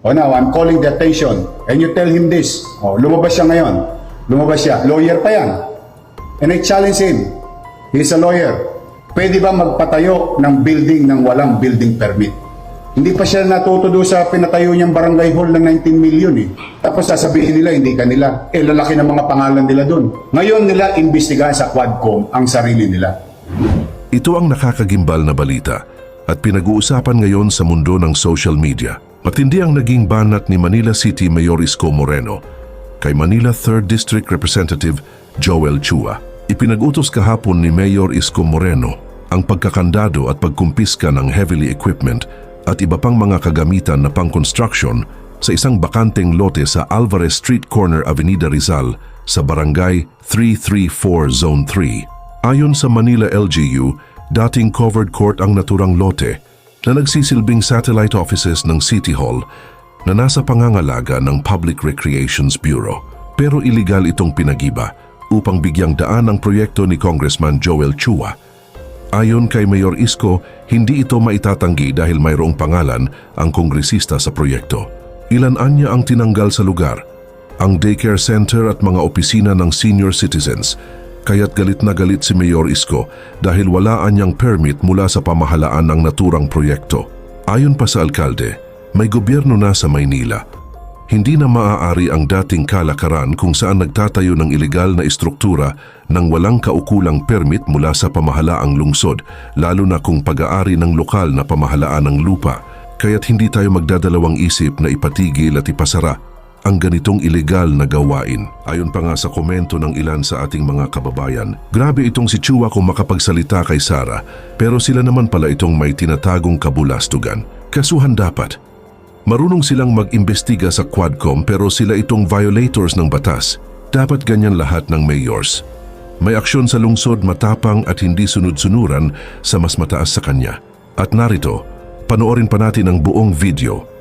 O now, I'm calling the attention. And you tell him this. O, lumabas siya ngayon. Lumabas siya. Lawyer pa yan. And I challenge him. He's a lawyer. Pwede ba magpatayo ng building ng walang building permit? Hindi pa siya natuto doon sa pinatayo niyang barangay hall ng 19 million eh. Tapos sasabihin nila, hindi kanila. Lalaki ng mga pangalan nila doon. Ngayon nila imbestigahan sa Quadcom ang sarili nila. Ito ang nakakagimbal na balita at pinag-uusapan ngayon sa mundo ng social media. Matindi ang naging banat ni Manila City Mayor Isko Moreno kay Manila 3rd District Representative Joel Chua. Ipinag-utos kahapon ni Mayor Isko Moreno ang pagkakandado at pagkumpiska ng heavily equipment at iba pang mga kagamitan na pang-construction sa isang bakanteng lote sa Alvarez Street Corner, Avenida Rizal sa Barangay 334 Zone 3. Ayon sa Manila LGU, dating covered court ang naturang lote na nagsisilbing satellite offices ng City Hall na nasa pangangalaga ng Public Recreations Bureau. Pero iligal itong pinagiba upang bigyang daan ang proyekto ni Congressman Joel Chua. Ayon kay Mayor Isko, hindi ito maitatanggi dahil mayroong pangalan ang kongresista sa proyekto. Ilan niya ang tinanggal sa lugar, ang daycare center at mga opisina ng senior citizens. Kaya't galit na galit si Mayor Isko dahil walaan niyang permit mula sa pamahalaan ng naturang proyekto. Ayon pa sa alkalde, may gobyerno na sa Maynila. Hindi na maaari ang dating kalakaran kung saan nagtatayo ng ilegal na istruktura ng walang kaukulang permit mula sa pamahalaang lungsod, lalo na kung pag-aari ng lokal na pamahalaan ng lupa. Kaya't hindi tayo magdadalawang isip na ipatigil at ipasara ang ganitong ilegal na gawain. Ayon pa nga sa komento ng ilan sa ating mga kababayan, grabe itong si Chua kung makapagsalita kay Sara, pero sila naman pala itong may tinatagong kabulastugan. Kasuhan dapat. Marunong silang mag-imbestiga sa Quadcom pero sila itong violators ng batas. Dapat ganyan lahat ng mayors. May aksyon sa lungsod, matapang at hindi sunod-sunuran sa mas mataas sa kanya. At narito, panoorin pa natin ang buong video.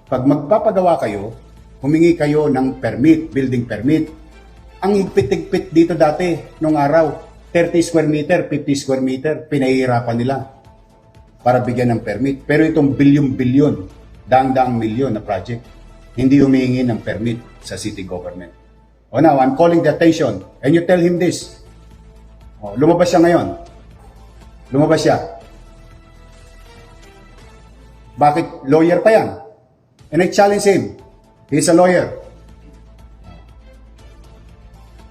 Pag magpapagawa kayo, humingi kayo ng permit, building permit. Ang higpit-higpit dito dati, nung araw, 30 square meter, 50 square meter, pinahihirapan nila para bigyan ng permit. Pero itong bilyon-bilyon, daang-daang milyon na project, hindi humingi ng permit sa city government. O now, I'm calling the attention, and you tell him this. O, lumabas siya ngayon. Lumabas siya. Bakit? Lawyer pa yan. And I challenge him. He's a lawyer.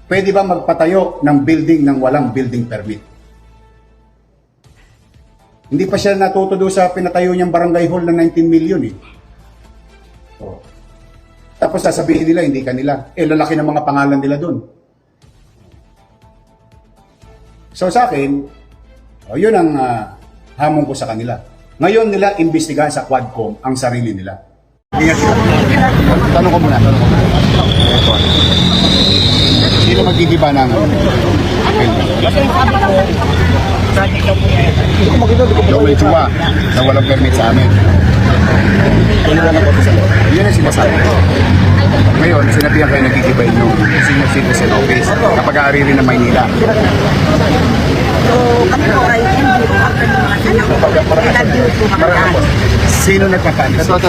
Pwede ba magpatayo ng building ng walang building permit? Hindi pa siya natuto doon sa pinatayo niyang barangay hall ng 19 million eh. Oh. Tapos sasabihin nila, hindi kanila. Lalaki ng mga pangalan nila doon. So sa akin, yun ang hamon ko sa kanila. Ngayon nila imbestigahan sa Quadcom ang sarili nila. Ingat sila. Tanong ko muna. Sino magdidiba ng Joel Chua na walang permit sa amin? Ano lang ako sa loob? Yun ang sinasabi ko. Ngayon, sinabihan kayo nagtitibay yung senior citizen office kapag aari rin ng Maynila. So, kami po ay MDO after ng mga anak ko. Nag-view po kami daan. Sino nagpapanis? Ito.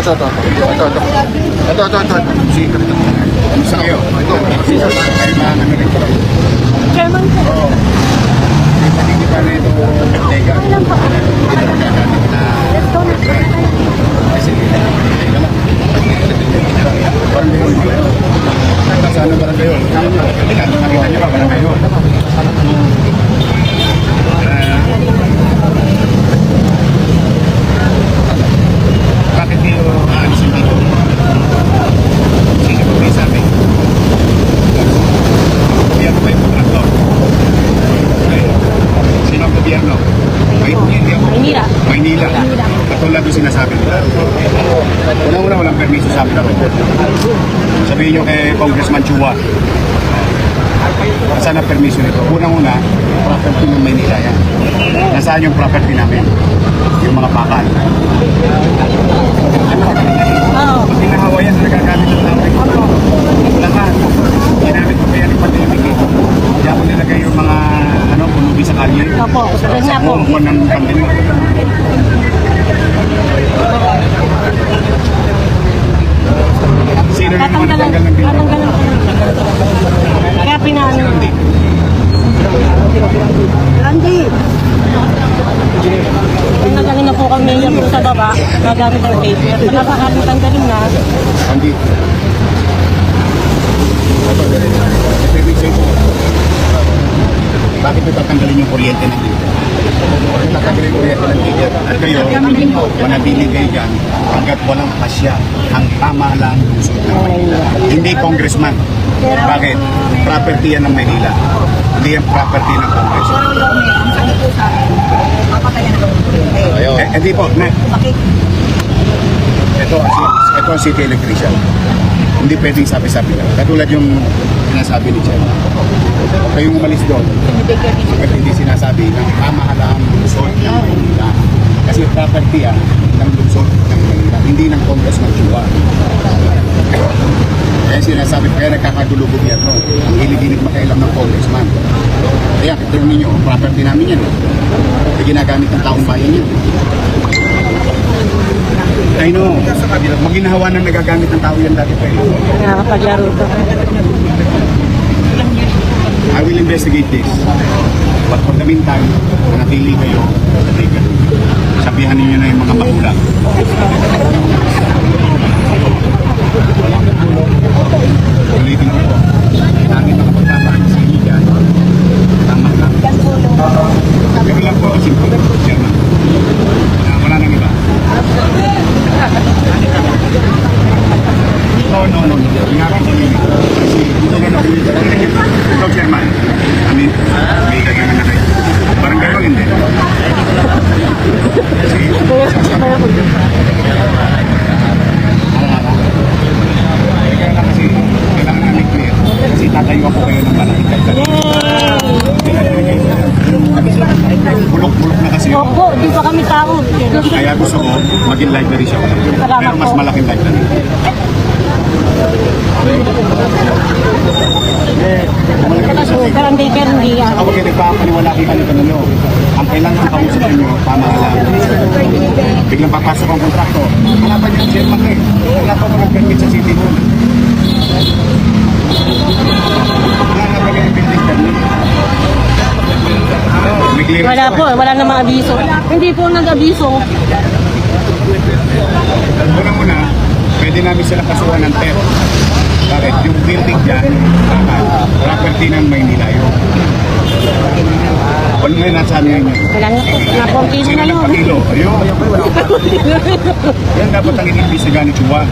Sino? Ano sa iyo? Ito. Sino? Ay, mga nito. Chairman po. Hindi pa na ito. Teka. Ilan po? Let's go na. Sana barang kayo. Nakita niyo ba barang kayo? Bakit niyo aalisin dito? Sino po may sabi? Gobyerno ba yung kontraktor? Sino ang gobyerno? Maynila. Maynila. Katulad yung sinasabi nila. Unang-una walang permiso sa amin. Sabihin nyo kay Congressman Chua. Saan ang permiso nito? Unang-una, property ng Maynila yan. Nasaan yung property namin? Yung mga bakal. Pag hinahawa yan, nagagamit ng tao. Lahat. Ginamit ko pa yan yung pandemic eh. Kaya ako nilagay yung mga punubi sa kalye. Opo, sa buong ng pandemic. Sino na naman Tatanggalan. nagtanggal ng building? Tatanggalan ko. Kaya pinano. Randy, Kung nag-ano na po kami yan po sa baba, nagamit ang paper. Pag nakakaling tanggalin na, Hindi. Bakit ito tatanggalin yung kuryente ng dito? Tatanggalin yung kuryente ng dito. At kayo, manatili kayo dyan hanggat walang pasya ang pamahalaan ng lungsod ng Maynila. Hindi congressman. Bakit? Property yan ng Maynila. Hindi yan property ng congressman. pero yung ang sabi po sa akin, papatayan na daw ng kuryente. Hindi po, Bakit? ito ang city electrician. Hindi pwedeng sabi-sabi lang. Katulad yung sinasabi ni Chen. Huwag kayong umalis doon. Hanggat hindi sinasabi ng pamahalaan ng lungsod ng Maynila. Kasi property yan ng lungsod ng Maynila. Hindi ng congressman Chua. Kaya sinasabi, kaya nagkakagulo gobyerno. Ang hilig-hilig makailam ng congressman. Kaya ito ninyo, property namin yan. Hindi ginagamit ng taong bayan yan. I know. Maginahawa nang nagagamit ng tao yan dati pa eh. nakakapaglaro ko. I will investigate this. But for the meantime, manatili kayo. Sabihan ninyo na yung mga magulang. Ulitin ko po. Namin makapagpapaan sa inyo dyan. Tama lang. Pero lang po, simple. Chairman. Wala nang iba. No. Ingapin ko yun. Kasi dito na nakikita. Ito, Chairman. Amin. May kagana na kayo. Parang gano'n hindi. Kasi, kaya lang kasi, kailangan namin clear. Kasi tatayo ako kayo ng malaking bulok-bulok na kasi yun. Opo, di pa kami tao. Kaya gusto ko maging library siya. Pero mas malaking library. Pero hindi, yan. Ako kayo nagpapaniwala kay kanito ninyo. Ang kailangan kausap ninyo, pamahalaan. Biglang papasok ang kontrakto. Wala pa yung chairman eh. Wala pa mo nag-permit sa City Hall. Wala na ba yung building permit? May clearance Wala pa po, wala namang abiso. Hindi po nag-abiso. Una-una, pwede namin sila kasuhan ng TEP. Bakit? Yung building dyan, property ng Maynila yun. Ano ngayon nasabi ninyo? Wala na po, na 4 kilo Sino na yun. nagpakilo? Ayun. Yan dapat ang inimbisigan ni Chua.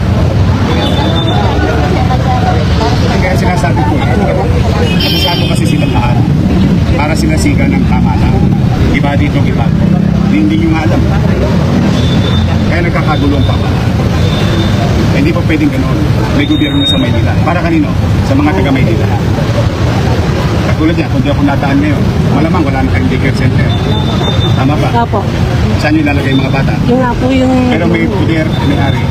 Kaya sinasabi ko, abusado kasi silang lahat para sinasiga ng pamahalaan. Iba dito, iba. Hindi nyo nga alam. Kaya nagkakagulo ang pamahalaan. Hindi pa pwedeng gano'n. May gobyerno na sa Maynila. Para kanino? Sa mga taga Maynila. Katulad niya, kung di ako nataan ngayon, malamang wala na kayong daycare center. Tama ba? Opo. Saan yung lalagay yung mga bata? Yung nga po yung Pero may poder, may-ari,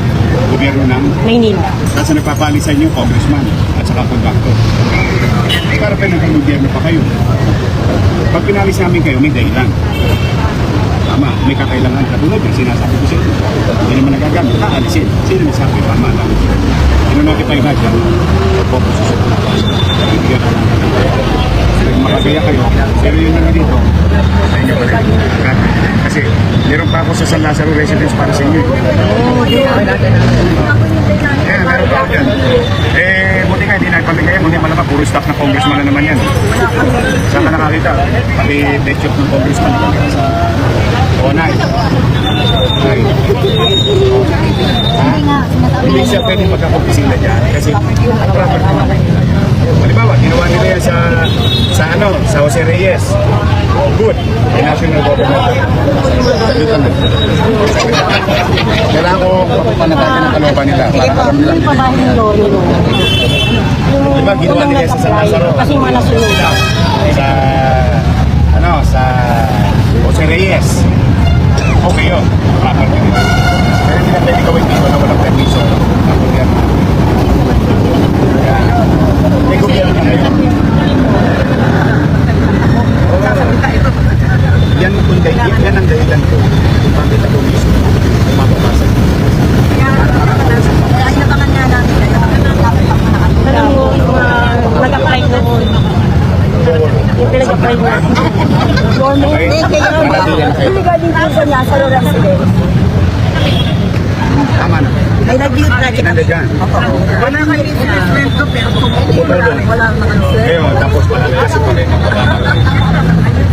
gobyerno ng Maynila. kasi nagpapalisan yung congressman at saka contractor. Para pa naging gobyerno pa kayo. Pag pinalis namin kayo, may dahilan. Tama, may kakailangan. Katulad yung sinasabi ko sa inyo. Hindi naman nagagamit. Alisin. Sino nasabi? Tama lang. Ino-notify na dyan. Focus sa kaibigan. Makagaya kayo. Pero yun naman dito. Sa inyo pa rin. Kasi meron pa ako sa San Lazaro Residence para sa inyo. Eh, meron pa ako dyan. Buti nga, hindi nagpamigay. Buti malamang puro staff na congressman na naman yan. Saan ka nakakita? Pati death shop ng congressman. Onay. Ay. Hindi siya pwede magkakopisina dyan kasi property naman. Halimbawa, ginawa nila yan sa Jose Reyes. Good. May national government. Sagutan na. Kailangan ko papanatakin ng kalooban nila para alam nilang Yung pabahin doon. Diba, ginawa nila yan sa San Lazaro. Kasi malasunod. Sa Jose Reyes. Okay yun. Property nila. Pero hindi na pwede gawin dito na walang permiso. May gobyerno na ngayon. Yan ang dahilan ko. Bakit ako mismo mapapasok. Kaya inabangan nga namin kayo. no? Okay? Thank you, Your Honor. Manatiling kayo. Regarding po sa Lazaro residence, Tama na. may nag-view project. Nandiyan dyan. Wala kayo investment ko, pero Tumutulong. wala naman sir. Ngayon, tapos palalasin pa rin ang programa.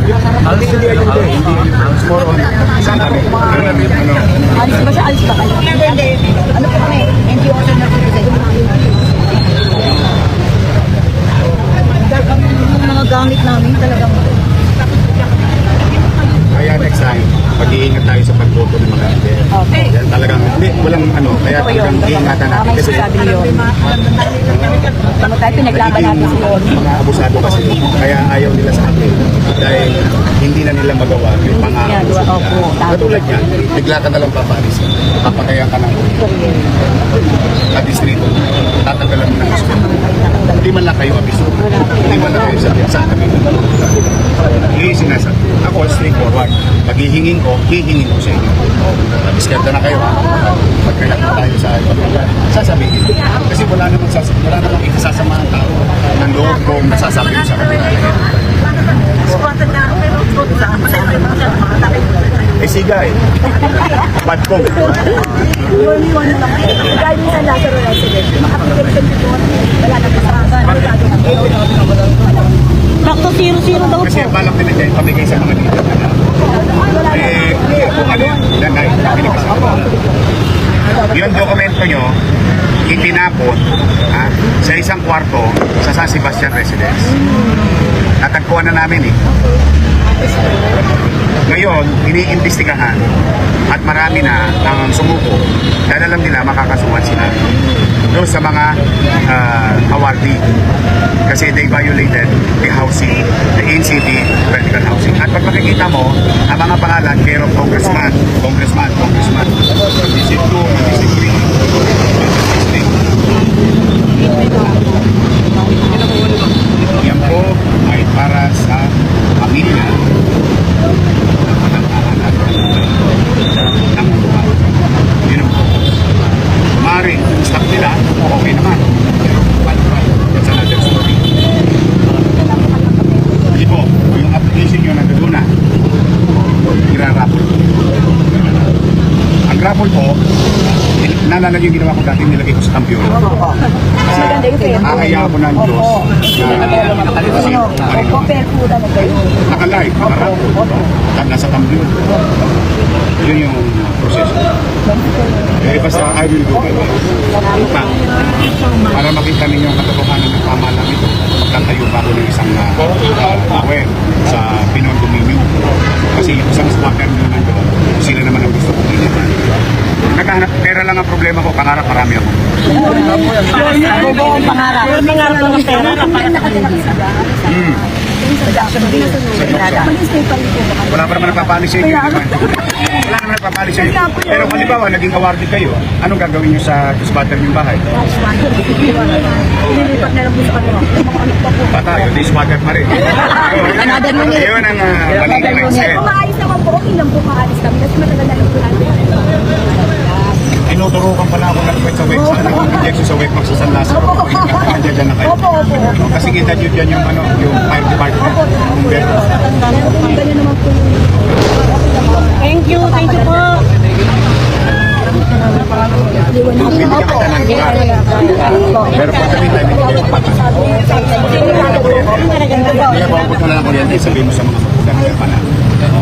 Hindi ayun din. Hindi ayun. More on. Saan kami? Ano? Alis ba siya? Alis ba kayo? Hindi. Ano po kami? NGO sa yung mga gamit namin talagang Kaya next time, mag-iingat tayo sa pagboto ng mga leader. okay. Yan talagang, hindi, walang ano, kaya talagang iingatan natin. Kasi Sabi niyo. Tama tayo, pinaglaban natin si Lord. mga abusado kasi, kaya ayaw nila sa atin. Dahil hindi na nila magawa yung mga Ginagawa, opo, tama. Katulad yan, bigla ka na lang papalis. Papatayan ka ng at distrito. Tatanggalan mo ng gusto. Hindi man lang kayo abiso. Hindi man lang kayo sabi. Saan kami? Yung sinasabi. Ako, straightforward. Pag hihingin ko sa inyo. Discard na kayo, ha? Pag-relax na tayo sa sasabihin. Kasi wala namang ikasasama ang tao ng loob kong nasasabi ko sa kanila. Eh, siga eh. Bad kong. Regarding sa Lazaro residence, yung application dito, wala na pa sa Sakto 0-0 daw Kasi po. ang balak nila dyan, pamigay sa mga leader na kung ano yun, nanay, pinagkasama. Yung dokumento nyo, itinapon sa isang kwarto sa San Sebastian Residence. Natagpuan na namin eh. Ngayon, iniimbestigahan at marami na ang sumuko dahil alam nila makakasuhan sila doon sa mga awardee kasi they violated the housing, the NCD vertical housing. At pag makikita mo, ang mga pangalan, care of congressman, District 2, District 3. Yan po ay para sa pamilya ng anak ng buwan. Yun ang po. Maaaring stock nila, okay naman. Pero that's another story. Hindi po, yung application nyo nandun na, ira-raffle. Ang raffle po, naalala yung ginawa ko dati, nilagay ko sa kampiyon. maganda yung fair. Ahaya ko ng Diyos na Opo, fair po talaga yun. nakalive, nasa kampiyon. Yun yung proseso. Eh, basta I will do my best. Pa, para makita ninyo ang katotohanan ng pamahalaan ito, magtatayo pa ako ng isang aware sa Pinon Dominion. Kasi yung isang squatter nyo nandoon, sila naman ang gusto kong inipan. Naghahanap, pera lang ang problema ko, pangarap marami ako. Bobo ang pangarap. Yung pangarap ko ng pera na para sa Wala pa naman nagpapalis sa inyo. Wala naman nagpapalis sa inyo. Pero halimbawa, naging awarded kayo, anong gagawin nyo sa squatter yung bahay? Nilipat na lang po sa kanila. Patayo, di squatter pa rin. Yun ang maling mindset. Kung maayos naman po, okay lang po maalis kami. Kasi matagal na lang po natin. Tinuturukan pala ako nag-quit sa WEC. Nag-injection sa WEC sa San Lazaro. Nandiyan dyan na kayo. Opo. Kasi kita nyo dyan yung, yung fire department. Pero, Ganyan naman po. Thank you po. binigyan kita ng lugar. Pero pag kami tayo, binigyan yung patas. Kaya bawang ko na lang kuryente, sabihin mo sa mga kaputan na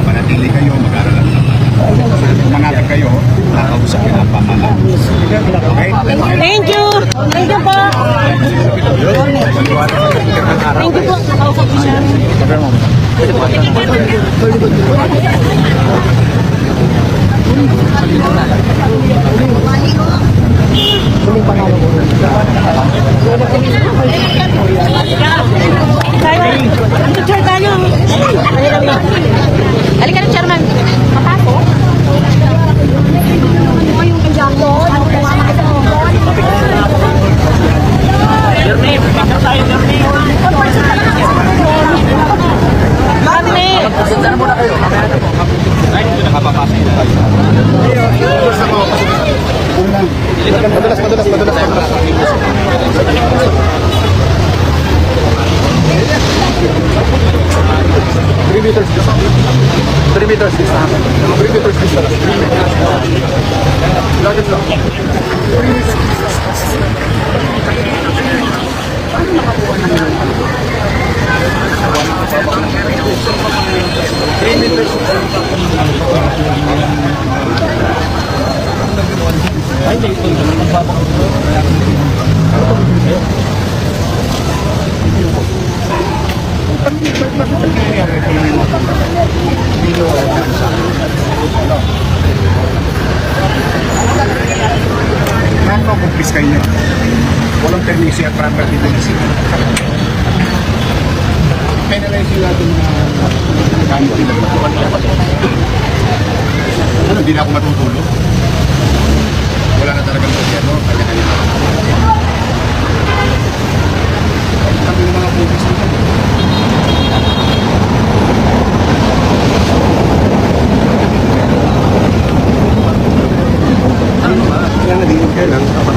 manatili kayo, mag-aaral lang. Manatag kayo, nakausap nyo ang pamahalaan. Okay? Thank you. Thank you po. Thank you po. Nakausap ko siya. Ang picture tayo. Halika na, Chairman. Papasok. Yung kanyang doon, ano po nga makita mo? Mami. Madulas. 3 meters distance. 3 meters distance. 3 meters distance. 3 meters. Lakad lang. 3 meters distance. Paano nakakuha na nila? 3 meters distance. Ay, dito yung Nakakakumpis kayo niya. Walang permisi at property policy. Penalize yung natin na gamit nila. Ano, hindi na ako matutulog. Wala na talagang gobyerno. Kanya-kanya na. Kami yung mga police nila. Kaya na din kailan. Ano?